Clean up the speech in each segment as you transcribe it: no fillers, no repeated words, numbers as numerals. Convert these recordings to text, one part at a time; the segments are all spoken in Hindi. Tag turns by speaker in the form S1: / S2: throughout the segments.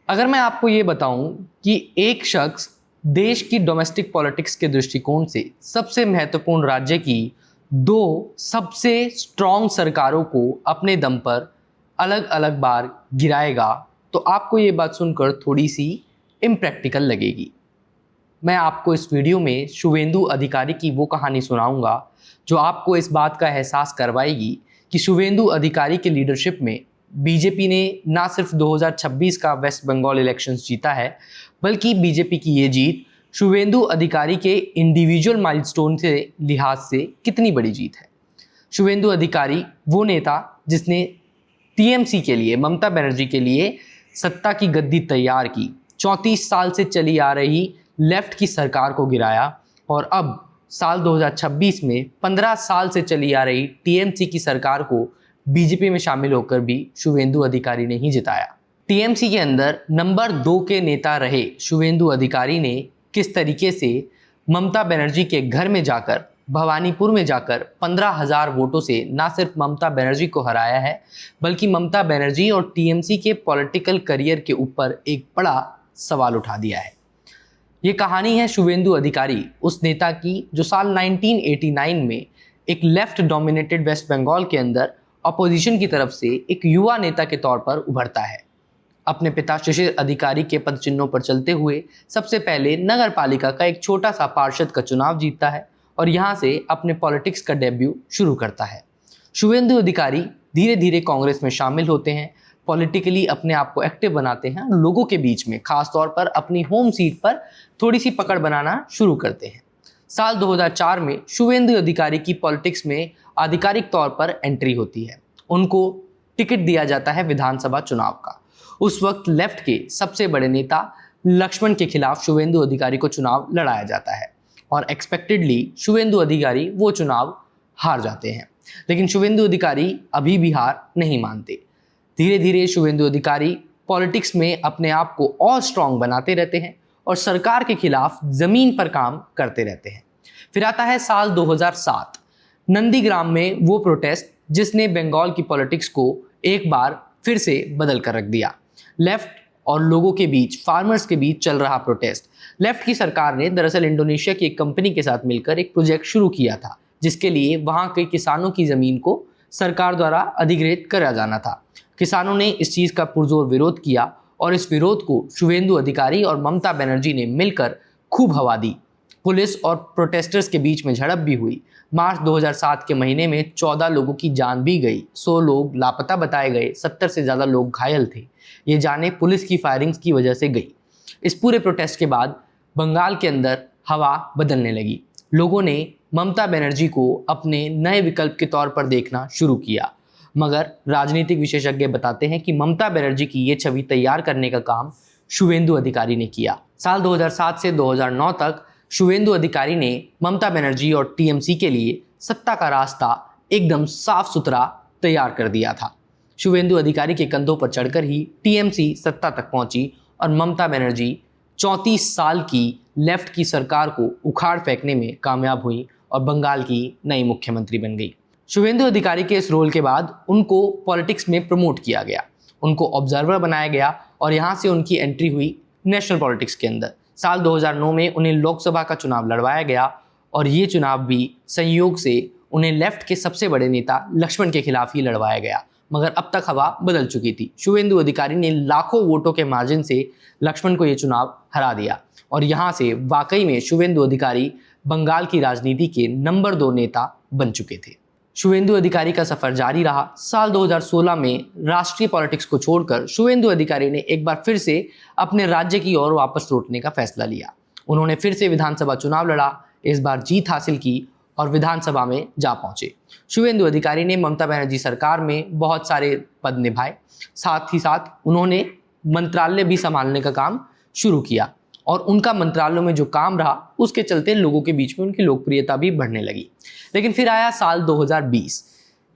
S1: अगर मैं आपको ये बताऊं कि एक शख्स देश की डोमेस्टिक पॉलिटिक्स के दृष्टिकोण से सबसे महत्वपूर्ण राज्य की दो सबसे स्ट्रॉन्ग सरकारों को अपने दम पर अलग अलग बार गिराएगा, तो आपको ये बात सुनकर थोड़ी सी इम्प्रैक्टिकल लगेगी। मैं आपको इस वीडियो में शुवेंदु अधिकारी की वो कहानी सुनाऊंगा जो आपको इस बात का एहसास करवाएगी कि शुवेंदु अधिकारी के लीडरशिप में बीजेपी ने ना सिर्फ 2026 का वेस्ट बंगाल इलेक्शंस जीता है, बल्कि बीजेपी की ये जीत शुवेंदु अधिकारी के इंडिविजुअल माइलस्टोन से लिहाज से कितनी बड़ी जीत है। शुवेंदु अधिकारी वो नेता जिसने टीएमसी के लिए, ममता बनर्जी के लिए सत्ता की गद्दी तैयार की, 34 साल से चली आ रही लेफ्ट की सरकार को गिराया और अब साल 2026 में 15 साल से चली आ रही टीएमसी की सरकार को बीजेपी में शामिल होकर भी शुवेंदु अधिकारी ने ही जिताया। टीएमसी के अंदर नंबर 2 के नेता रहे शुवेंदु अधिकारी ने किस तरीके से ममता बनर्जी के घर में जाकर, भवानीपुर में जाकर 15,000 वोटों से ना सिर्फ ममता बनर्जी को हराया है, बल्कि ममता बनर्जी और टीएमसी के पॉलिटिकल करियर के ऊपर एक बड़ा सवाल उठा दिया है। ये कहानी है शुवेंदु अधिकारी, उस नेता की जो साल 1989 में एक लेफ्ट डोमिनेटेड वेस्ट बंगाल के अंदर अपोजिशन की तरफ से एक युवा नेता के तौर पर उभरता है। अपने पिता शिशिर अधिकारी के पद चिन्हों पर चलते हुए सबसे पहले नगर पालिका का एक छोटा सा पार्षद का चुनाव जीतता है और यहाँ से अपने पॉलिटिक्स का डेब्यू शुरू करता है। शुवेंदु अधिकारी धीरे धीरे कांग्रेस में शामिल होते हैं, पॉलिटिकली अपने आप को एक्टिव बनाते हैं, लोगों के बीच में खासतौर पर अपनी होम सीट पर थोड़ी सी पकड़ बनाना शुरू करते हैं। साल 2004 में शुवेंदु अधिकारी की पॉलिटिक्स में आधिकारिक तौर पर एंट्री होती है। उनको टिकट दिया जाता है विधानसभा चुनाव का। उस वक्त लेफ्ट के सबसे बड़े नेता लक्ष्मण के खिलाफ शुवेंदु अधिकारी को चुनाव लड़ाया जाता है और एक्सपेक्टेडली शुवेंदु अधिकारी वो चुनाव हार जाते हैं। लेकिन शुवेंदु अधिकारी अभी भी हार नहीं मानते। धीरे धीरे शुवेंदु अधिकारी पॉलिटिक्स में अपने आप को और स्ट्रांग बनाते रहते हैं और सरकार के खिलाफ जमीन पर काम करते रहते हैं। फिर आता है साल 2007, नंदीग्राम में वो प्रोटेस्ट जिसने बंगाल की पॉलिटिक्स को एक बार फिर से बदल कर रख दिया। लेफ्ट और लोगों के बीच, फार्मर्स के बीच चल रहा प्रोटेस्ट। लेफ्ट की सरकार ने दरअसल इंडोनेशिया की एक कंपनी के साथ मिलकर एक प्रोजेक्ट शुरू किया था जिसके लिए वहाँ के किसानों की ज़मीन को सरकार द्वारा अधिग्रहित करा जाना था। किसानों ने इस चीज़ का पुरजोर विरोध किया और इस विरोध को शुवेंदु अधिकारी और ममता बनर्जी ने मिलकर खूब हवा दी। पुलिस और प्रोटेस्टर्स के बीच में झड़प भी हुई। मार्च 2007 के महीने में 14 लोगों की जान भी गई, 100 लोग लापता बताए गए, 70 से ज़्यादा लोग घायल थे। ये जाने पुलिस की फायरिंग्स की वजह से गई। इस पूरे प्रोटेस्ट के बाद बंगाल के अंदर हवा बदलने लगी। लोगों ने ममता बनर्जी को अपने नए विकल्प के तौर पर देखना शुरू किया, मगर राजनीतिक विशेषज्ञ बताते हैं कि ममता बनर्जी की ये छवि तैयार करने का काम शुवेंदु अधिकारी ने किया। साल 2007 से 2009 तक शुवेंदु अधिकारी ने ममता बनर्जी और टीएमसी के लिए सत्ता का रास्ता एकदम साफ सुथरा तैयार कर दिया था। शुवेंदु अधिकारी के कंधों पर चढ़कर ही टीएमसी सत्ता तक पहुंची और ममता बनर्जी 34 साल की लेफ्ट की सरकार को उखाड़ फेंकने में कामयाब हुई और बंगाल की नई मुख्यमंत्री बन गई। शुवेंदु अधिकारी के इस रोल के बाद उनको पॉलिटिक्स में प्रमोट किया गया, उनको ऑब्जर्वर बनाया गया और यहाँ से उनकी एंट्री हुई नेशनल पॉलिटिक्स के अंदर। साल 2009 में उन्हें लोकसभा का चुनाव लड़वाया गया और ये चुनाव भी संयोग से उन्हें लेफ्ट के सबसे बड़े नेता लक्ष्मण के खिलाफ ही लड़वाया गया, मगर अब तक हवा बदल चुकी थी। शुवेंदु अधिकारी ने लाखों वोटों के मार्जिन से लक्ष्मण को ये चुनाव हरा दिया और यहाँ से वाकई में शुवेंदु अधिकारी बंगाल की राजनीति के नंबर 2 नेता बन चुके थे। शुवेंदु अधिकारी का सफर जारी रहा। साल 2016 में राष्ट्रीय पॉलिटिक्स को छोड़कर शुवेंदु अधिकारी ने एक बार फिर से अपने राज्य की ओर वापस लौटने का फैसला लिया। उन्होंने फिर से विधानसभा चुनाव लड़ा, इस बार जीत हासिल की और विधानसभा में जा पहुंचे। शुवेंदु अधिकारी ने ममता बनर्जी सरकार में बहुत सारे पद निभाए, साथ ही साथ उन्होंने मंत्रालय भी संभालने का काम शुरू किया और उनका मंत्रालयों में जो काम रहा उसके चलते लोगों के बीच में उनकी लोकप्रियता भी बढ़ने लगी। लेकिन फिर आया साल 2020,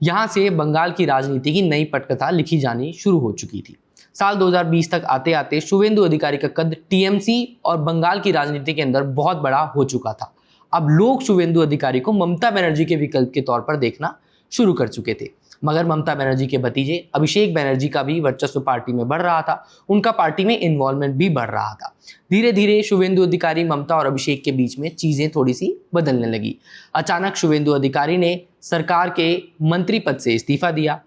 S1: यहाँ से बंगाल की राजनीति की नई पटकथा लिखी जानी शुरू हो चुकी थी। साल 2020 तक आते आते शुवेंदु अधिकारी का कद टीएमसी और बंगाल की राजनीति के अंदर बहुत बड़ा हो चुका था। अब लोग शुवेंदु अधिकारी को ममता बनर्जी के विकल्प के तौर पर देखना शुरू कर चुके थे। मगर ममता बनर्जी के भतीजे अभिषेक बनर्जी का भी वर्चस्व पार्टी में बढ़ रहा था, उनका पार्टी में इन्वॉल्वमेंट भी बढ़ रहा था। धीरे धीरे शुवेंदु अधिकारी, ममता और अभिषेक के बीच में चीजें थोड़ी सी बदलने लगी। अचानक शुवेंदु अधिकारी ने सरकार के मंत्री पद से इस्तीफा दिया,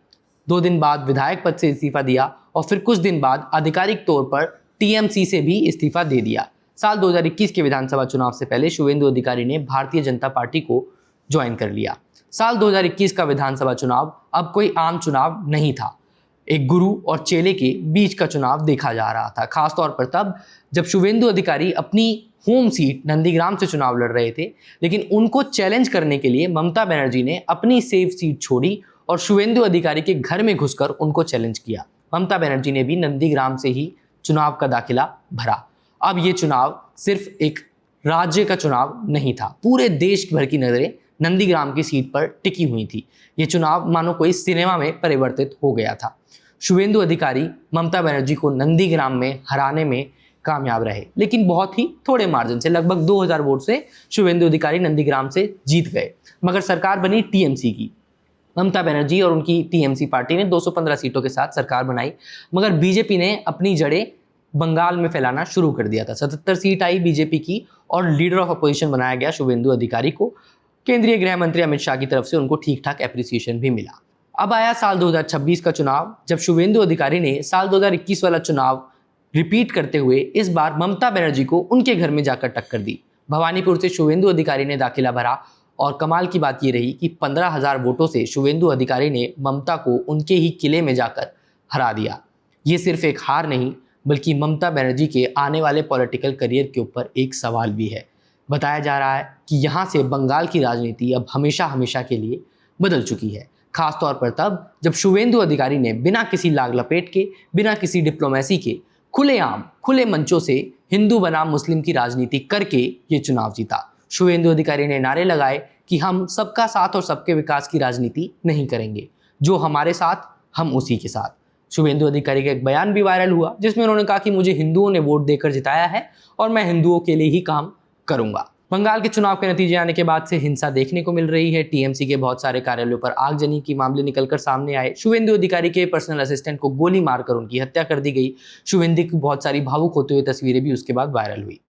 S1: 2 दिन बाद विधायक पद से इस्तीफा दिया और फिर कुछ दिन बाद आधिकारिक तौर पर टीएमसी से भी इस्तीफा दे दिया। साल 2021 के विधानसभा चुनाव से पहले शुवेंदु अधिकारी ने भारतीय जनता पार्टी को ज्वाइन कर लिया। साल 2021 का विधानसभा चुनाव अब कोई आम चुनाव नहीं था, एक गुरु और चेले के बीच का चुनाव देखा जा रहा था, खासतौर पर तब जब शुवेंदु अधिकारी अपनी होम सीट नंदीग्राम से चुनाव लड़ रहे थे। लेकिन उनको चैलेंज करने के लिए ममता बनर्जी ने अपनी सेफ सीट छोड़ी और शुवेंदु अधिकारी के घर में घुसकर उनको चैलेंज किया। ममता बनर्जी ने भी नंदीग्राम से ही चुनाव का दाखिला भरा। अब ये चुनाव सिर्फ एक राज्य का चुनाव नहीं था, पूरे देश भर की नजरें नंदीग्राम की सीट पर टिकी हुई थी। ये चुनाव मानो कोई सिनेमा में परिवर्तित हो गया था। शुवेंदु अधिकारी ममता बनर्जी को नंदीग्राम में हराने में कामयाब रहे, लेकिन बहुत ही थोड़े मार्जिन से, लगभग 2000 वोट से शुवेंदु अधिकारी नंदीग्राम से जीत गए। मगर सरकार बनी टीएमसी की। ममता बनर्जी और उनकी टीएमसी पार्टी ने 215 सीटों के साथ सरकार बनाई, मगर बीजेपी ने अपनी जड़ें बंगाल में फैलाना शुरू कर दिया था। 77 सीट आई बीजेपी की और लीडर ऑफ अपोजिशन बनाया गया शुवेंदु अधिकारी को। केंद्रीय गृह मंत्री अमित शाह की तरफ से उनको ठीक ठाक एप्रिसिएशन भी मिला। अब आया साल 2026 का चुनाव, जब शुवेंदु अधिकारी ने साल 2021 वाला चुनाव रिपीट करते हुए इस बार ममता बनर्जी को उनके घर में जाकर टक्कर दी। भवानीपुर से शुवेंदु अधिकारी ने दाखिला भरा और कमाल की बात ये रही कि 15,000 वोटों से शुवेंदु अधिकारी ने ममता को उनके ही किले में जाकर हरा दिया। ये सिर्फ एक हार नहीं, बल्कि ममता बनर्जी के आने वाले पॉलिटिकल करियर के ऊपर एक सवाल भी है। बताया जा रहा है कि यहाँ से बंगाल की राजनीति अब हमेशा हमेशा के लिए बदल चुकी है, खासतौर पर तब जब शुवेंदु अधिकारी ने बिना किसी लाग लपेट के, बिना किसी डिप्लोमेसी के, खुलेआम खुले मंचों से हिंदू बनाम मुस्लिम की राजनीति करके ये चुनाव जीता। शुवेंदु अधिकारी ने नारे लगाए कि हम सबका साथ और सबके विकास की राजनीति नहीं करेंगे, जो हमारे साथ हम उसी के साथ। शुवेंदु अधिकारी का एक बयान भी वायरल हुआ, जिसमें उन्होंने कहा कि मुझे हिंदुओं ने वोट देकर जिताया है और मैं हिंदुओं के लिए ही काम करूंगा। बंगाल के चुनाव के नतीजे आने के बाद से हिंसा देखने को मिल रही है। टीएमसी के बहुत सारे कार्यालयों पर आगजनी की मामले निकलकर सामने आए। शुवेंदु अधिकारी के पर्सनल असिस्टेंट को गोली मारकर उनकी हत्या कर दी गई। शुवेंदु की बहुत सारी भावुक होते हुए तस्वीरें भी उसके बाद वायरल हुई।